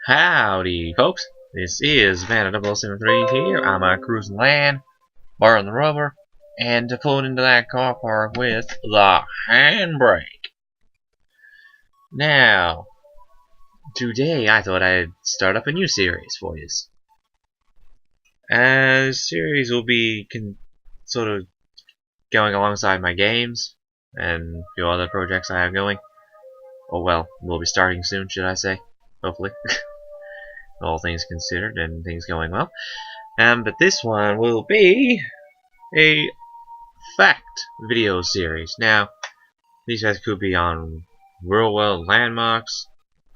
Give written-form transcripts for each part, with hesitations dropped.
Howdy, folks. This is Vanna0073 here. I'm cruising land, borrowing the rubber, and to pull into that car park with the handbrake. Now, today I thought I'd start up a new series for you. This series will be sort of going alongside my games and a few other projects I have going. Oh well, we'll be starting soon, should I say? Hopefully. All things considered and things going well. But this one will be a fact video series. Now, these guys could be on real world landmarks,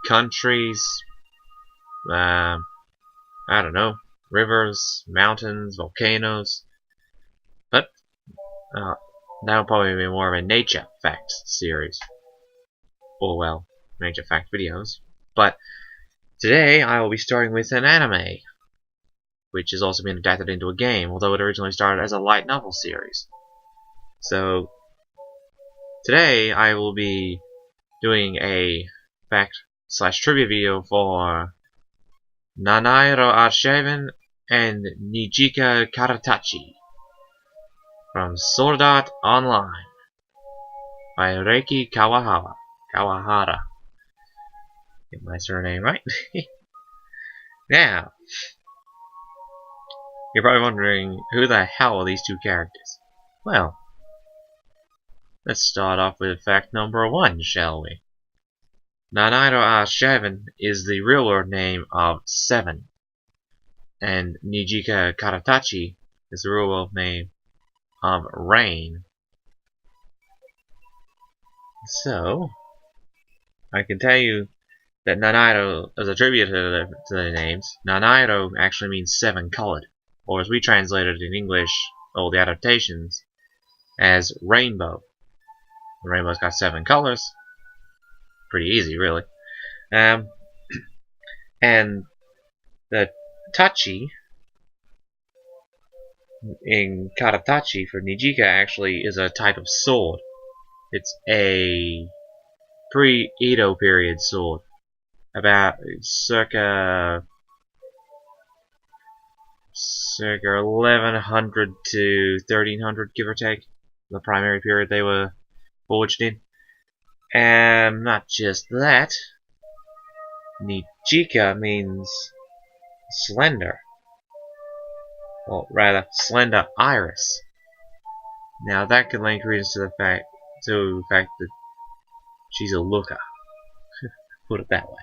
countries, I don't know, rivers, mountains, volcanoes. But that'll probably be more of a nature fact series. Or well, nature fact videos. But today I will be starting with an anime, which has also been adapted into a game, although it originally started as a light novel series. So today I will be doing a fact/trivia video for Nanairo Archiven and Nijika Karatachi from Sword Art Online by Reiki Kawahara. Get my surname right. Now, you're probably wondering, who the hell are these two characters? Well, let's start off with fact number 1, shall we? Nanairo Archiven is the real world name of 7, and Nijika Karatachi is the real world name of Rain. So, I can tell you that Nanairo, as a tribute to the names, Nanairo actually means 7 colored, or as we translated in English, all the adaptations, as rainbow. The rainbow's got 7 colors. Pretty easy, really. And the tachi in Karatachi for Nijika actually is a type of sword. It's a pre-Edo period sword. About circa 1100 to 1300, give or take, the primary period they were forged in. And not just that, Nijika means slender, or rather, slender iris. Now that could lend credence to the fact that she's a looker. Put it that way.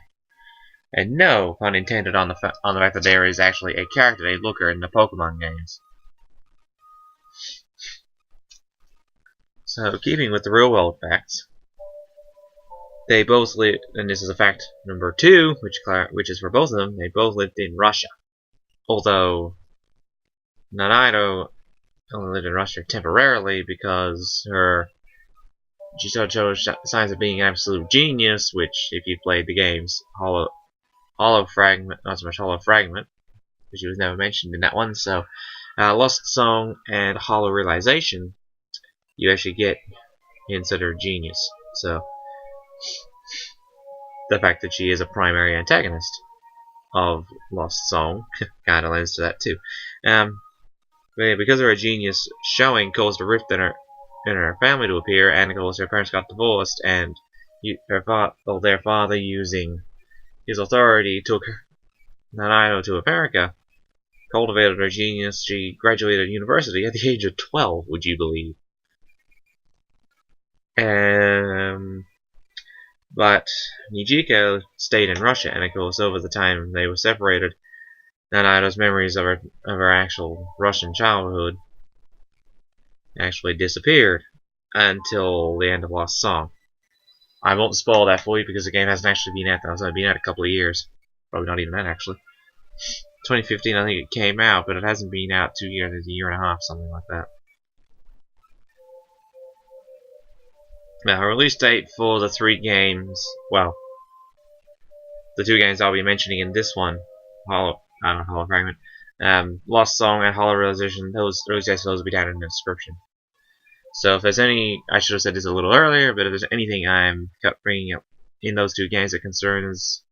And no pun intended on the fact that there is actually a character named Looker in the Pokemon games. So, keeping with the real world facts, they both lived, and this is a fact number 2, which is for both of them, they both lived in Russia. Although, Nanairo only lived in Russia temporarily because she started showing signs of being an absolute genius, which, if you played the games, Hollow Fragment, not so much Hollow Fragment, because she was never mentioned in that one, so Lost Song and Hollow Realization, you actually get hints at her genius. So, the fact that she is a primary antagonist of Lost Song kind of lends to that too. But yeah, because of her genius showing caused a rift in her family to appear, and of course her parents got divorced, and their father, using his authority, took Nanairo to America, cultivated her genius. She graduated university at the age of 12, would you believe? But Nijika stayed in Russia, and of course over the time they were separated, Nanairo's memories of her actual Russian childhood actually disappeared until the end of Lost Song. I won't spoil that for you because the game hasn't actually been out. It's only been out a couple of years. Probably not even that, actually. 2015, I think it came out, but it hasn't been out 2 years, a year and a half, something like that. Now, release date for the 3 games, well, the 2 games I'll be mentioning in this one, Hollow Fragment, Lost Song and Hollow Realization, those guys will be down in the description. So if there's any, I should have said this a little earlier, but if there's anything I'm bringing up in those 2 games that concerns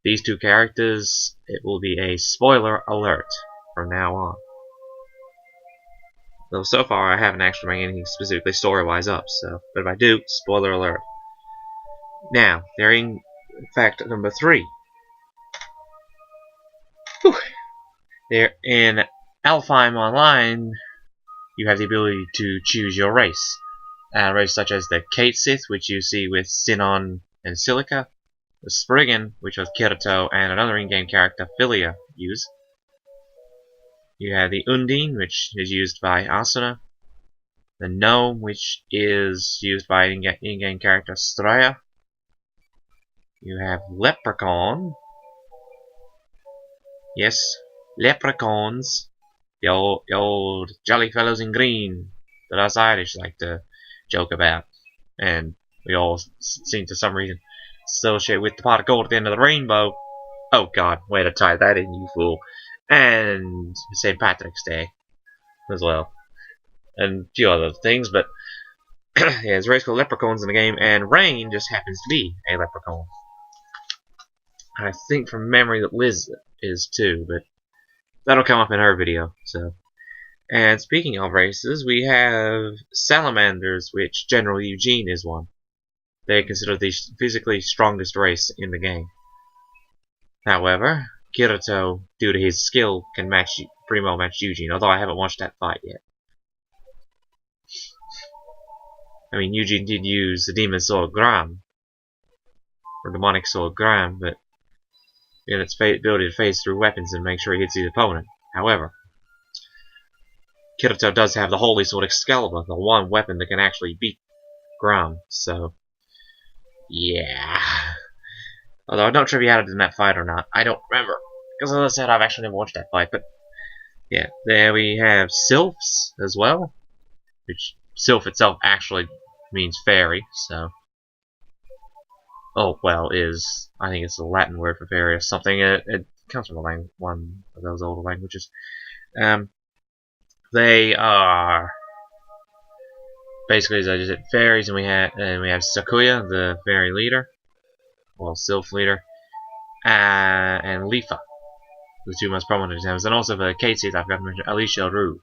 these two characters, it will be a spoiler alert from now on. Though so far I haven't actually brought anything specifically story-wise up, so but if I do, spoiler alert. Now, they're in fact number 3. Whew. They're in Alfheim Online. You have the ability to choose your race. Races such as the Kate Sith, which you see with Sinon and Silica, the Spriggan, which was Kirito and another in-game character, Philia, use. You have the Undine, which is used by Asuna, the Gnome, which is used by in-game character Straya. You have Leprechaun. Yes, Leprechauns, the old jolly fellows in green that us Irish like to joke about, and we all seem to some reason associate with the pot of gold at the end of the rainbow. Oh God, way to tie that in, you fool. And St. Patrick's Day as well, and a few other things, but yeah, there's a race called Leprechauns in the game, and Rain just happens to be a leprechaun. I think from memory that Liz is too, but that'll come up in her video. So, and speaking of races, we have Salamanders, which General Eugene is one. They consider the physically strongest race in the game. However, Kirito, due to his skill, can pretty well match Eugene, although I haven't watched that fight yet. I mean, Eugene did use the Demon Sword Gram, or Demonic Sword Gram, but in its ability to phase through weapons and make sure he hits his opponent. However, Kirito does have the Holy Sword Excalibur, the one weapon that can actually beat Gram, so yeah. Although I don't know if he had it in that fight or not. I don't remember. Because as I said, I've actually never watched that fight. But yeah, there we have Sylphs as well. Which Sylph itself actually means fairy, so. Oh, well, I think it's a Latin word for fairy or something. It comes from one of those older languages. They are basically, as I just said, fairies, and we have Sakuya, the fairy leader. Well, Sylph leader, and Lifa, the two most prominent examples, and also for Kate Sith, I forgot to mention Alicia Rue.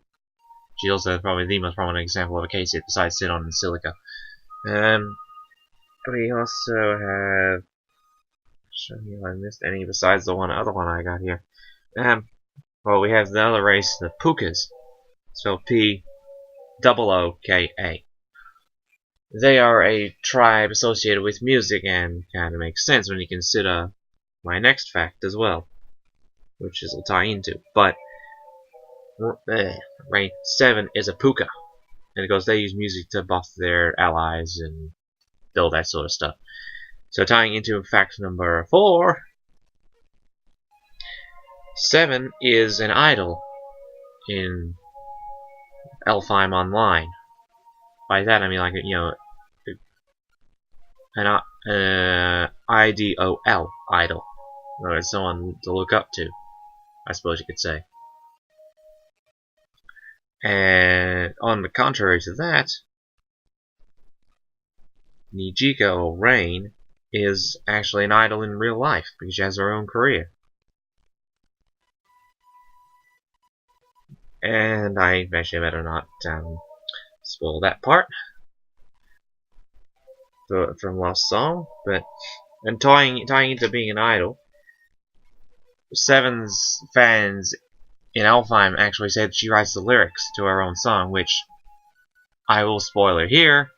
She's also probably the most prominent example of a Kate Sith besides Sinon and Silica. We also have. Show me if I missed any besides the other one I got here. Well, we have the other race, the Pukas, spelled P-O-O-K-A. They are a tribe associated with music, and kind of makes sense when you consider my next fact as well, which is will tie into. But rank 7 is a Puka, and because they use music to buff their allies and build that sort of stuff. So tying into fact number 4, 7 is an idol in Alfheim Online. By that I mean, like, you know, an IDOL, idol. Or it's someone to look up to, I suppose you could say. And on the contrary to that, Nijika, or Rain, is actually an idol in real life because she has her own career. And I actually better not spoil that part from Lost Song, but and tying into being an idol, Seven's fans in Alfheim actually say that she writes the lyrics to her own song, which I will spoiler here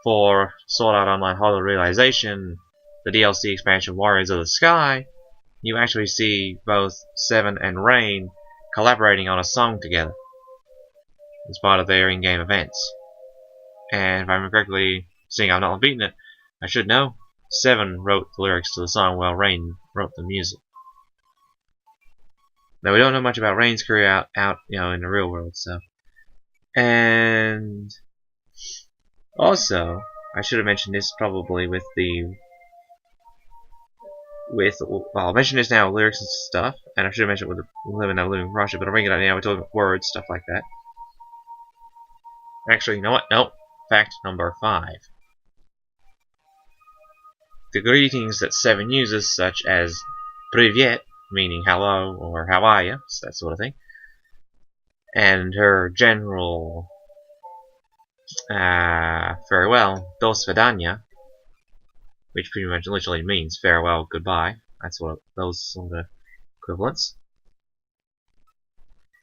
for Sword Art Online Hollow Realization, the DLC expansion Warriors of the Sky. You actually see both Seven and Rain collaborating on a song together as part of their in-game events. And if I remember correctly, seeing I've not beaten it, I should know, Seven wrote the lyrics to the song while Rain wrote the music. Now we don't know much about Rain's career out you know, in the real world, so. And also, I should have mentioned this probably well, I'll mention this now, lyrics and stuff, and I should have mentioned it with the Living in Russia, but I'll bring it up now, we're talking about words, stuff like that. Actually, you know what? Nope. Fact number 5. the greetings that Seven uses, such as Privyet, meaning hello or how are you, that sort of thing, and her general farewell, do svidaniya, which pretty much literally means farewell, goodbye. That's what those sort of equivalents.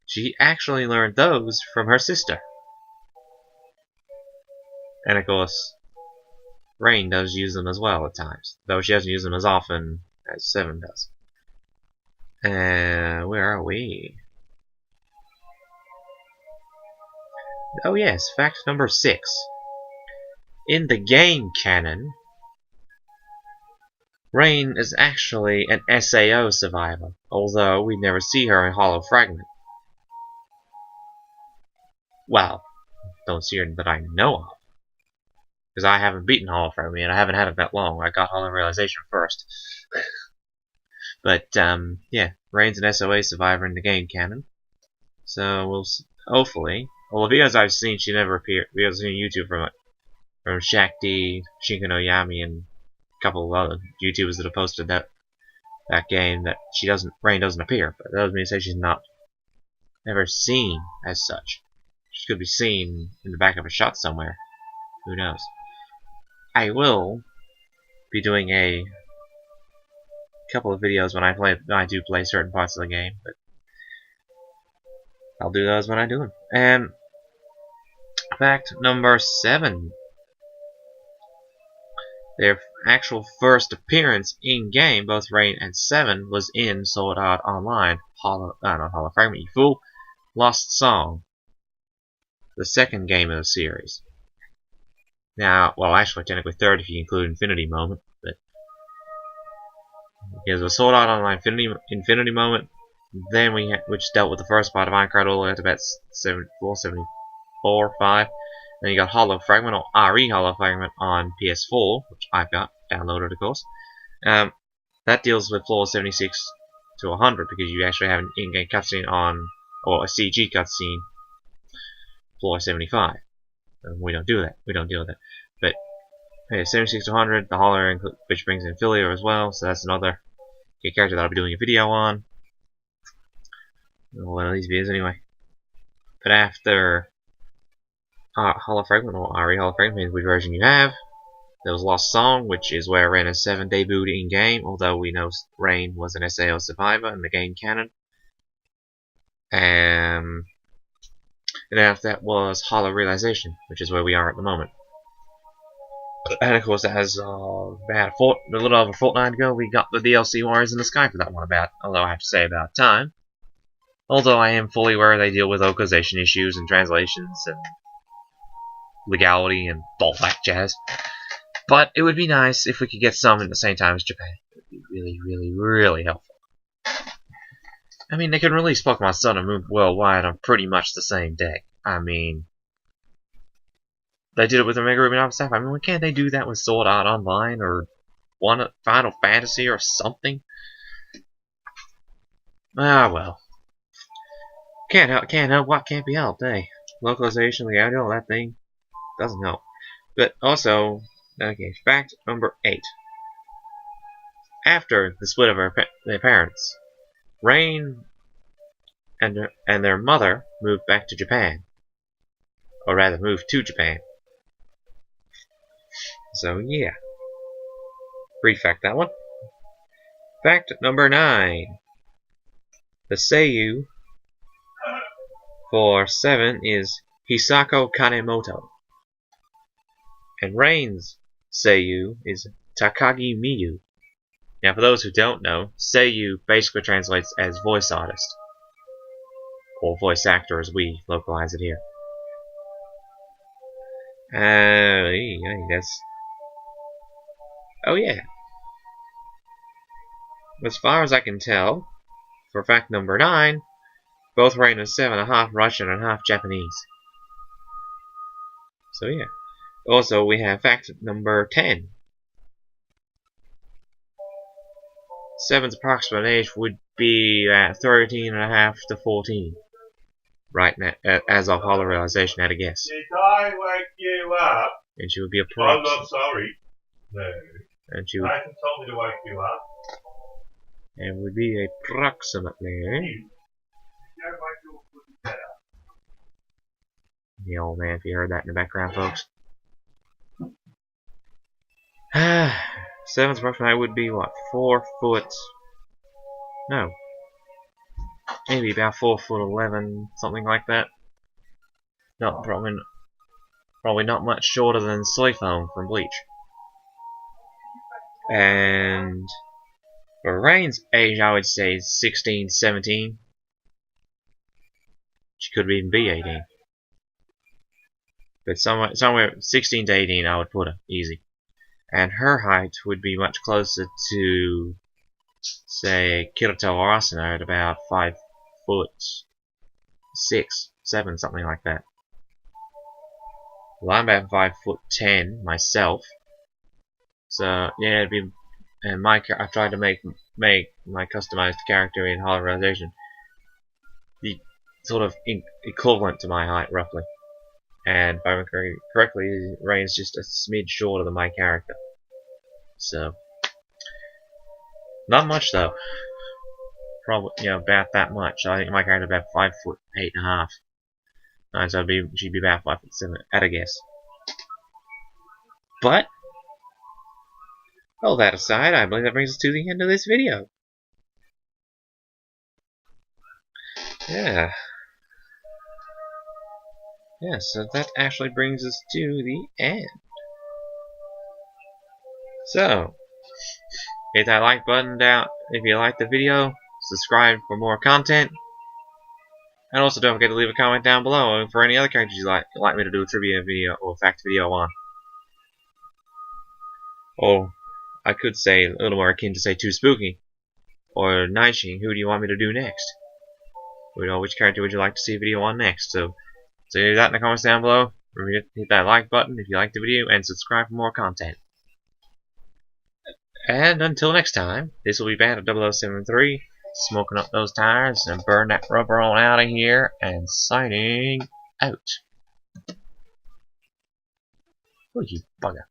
She actually learned those from her sister. And of course, Rain does use them as well at times, though she doesn't use them as often as Seven does. Where are we? Oh yes, fact number 6. In the game canon, Rain is actually an SAO survivor, although we never see her in Hollow Fragment. Well, don't see her that I know of. Because I haven't beaten Hollow Fragment yet. I haven't had it that long. I got Hollow Realization first. But, yeah, Rain's an SOA survivor in the game canon. So, we'll hopefully. Well, the videos I've seen, she never appeared. Videos I've seen on YouTube from Shakti, Shinkano Yami, and a couple of other YouTubers that have posted that game that Rain doesn't appear. But that doesn't mean to say she's not never seen as such. She could be seen in the back of a shot somewhere. Who knows? I will be doing a couple of videos when I do play certain parts of the game, but I'll do those when I do them. And fact number 7. Their actual first appearance in game, both Rain and Seven, was in Sword Art Online not Hollow Fragment, you fool. Lost Song, the second game of the series. Now, well, actually, technically third if you include Infinity Moment, but there's a Sword Art Online Infinity Moment, then which dealt with the first part of Minecraft all the way up to about 74, 74, 5. Then you got Hollow Fragment, or RE Hollow Fragment on PS4, which I've got downloaded, of course. That deals with floor 76 to 100 because you actually have an in-game cutscene or a CG cutscene, floor 75. We don't do that. We don't deal with that. But hey, 76 to 100, the Holler, which brings in Filier as well, so that's another character that I'll be doing a video on. One of these videos anyway. But after Hollow Fragment, or RE Hollow Fragment, means which version you have. There was Lost Song, which is where Rain and Seven debuted in game, although we know Rain was an SAO survivor in the game canon. And after that was Hollow Realization, which is where we are at the moment. And of course, as about a little over a fortnight ago, we got the DLC Warriors in the Sky for that one although I have to say about time. Although I am fully aware they deal with localization issues and translations and legality and all that jazz. But it would be nice if we could get some at the same time as Japan. It would be really, really, really helpful. I mean, they can release Pokemon Sun and Moon worldwide on pretty much the same day. I mean, they did it with Omega Ruby and Alpha Sapphire. I mean, why can't they do that with Sword Art Online or Final Fantasy or something? Ah, well. Can't help what can't be helped, eh? Localization, legality, all that thing doesn't help. But also, okay, fact number 8. After the split of their parents, Rain and their mother moved back to Japan. Or rather, moved to Japan. So, yeah. Brief fact, that one. Fact number 9. The Seiyu for 7 is Hisako Kanemoto. And Rain's Seiyu is Takagi Miyu. Now, for those who don't know, Seiyu basically translates as voice artist. Or voice actor, as we localize it here. That's... Oh, yeah. As far as I can tell, for fact number 9, both Rain and Seven are half Russian and half Japanese. So, yeah. Also, we have fact number 10. Seven's approximate age would be at 13.5 to 14. Right now, as of Hollow Realization, at a guess. Did I wake you up? And she would be I'm not sorry. No. And she would, told me to wake you up. and would be approximately. The old man, if you heard that in the background, folks. Seventh approximate would be what? 4 foot. No. Maybe about 4'11", something like that. Not probably not much shorter than Sylph from Bleach. And for Rain's age, I would say 16, 17. She could even be 18. But somewhere 16 to 18, I would put her easy. And her height would be much closer to, say, Kirito or Asuna at about 5'6", 7", something like that. Well, I'm about 5'10" myself. So yeah, it'd be. And I've tried to make my customized character in Hollow Realization be sort of equivalent to my height, roughly. And if I remember correctly, Rain's just a smidge shorter than my character. So, not much though. Probably, about that much. I think my character's about 5'8.5". And so she'd be about 5'7" at a guess. But, all that aside, I believe that brings us to the end of this video. Yeah. Yeah, so that actually brings us to the end. So, hit that like button down if you liked the video, subscribe for more content, and also don't forget to leave a comment down below for any other characters you'd like me to do a trivia video or fact video on. Or I could say a little more akin to say Too Spooky or Nightshade. Who do you want me to do next? Which character would you like to see a video on next? So leave that in the comments down below. Hit that like button if you liked the video, and subscribe for more content. And until next time, this will be Band of 0073, smoking up those tires and burn that rubber on out of here, and signing out. Oh, you bugger.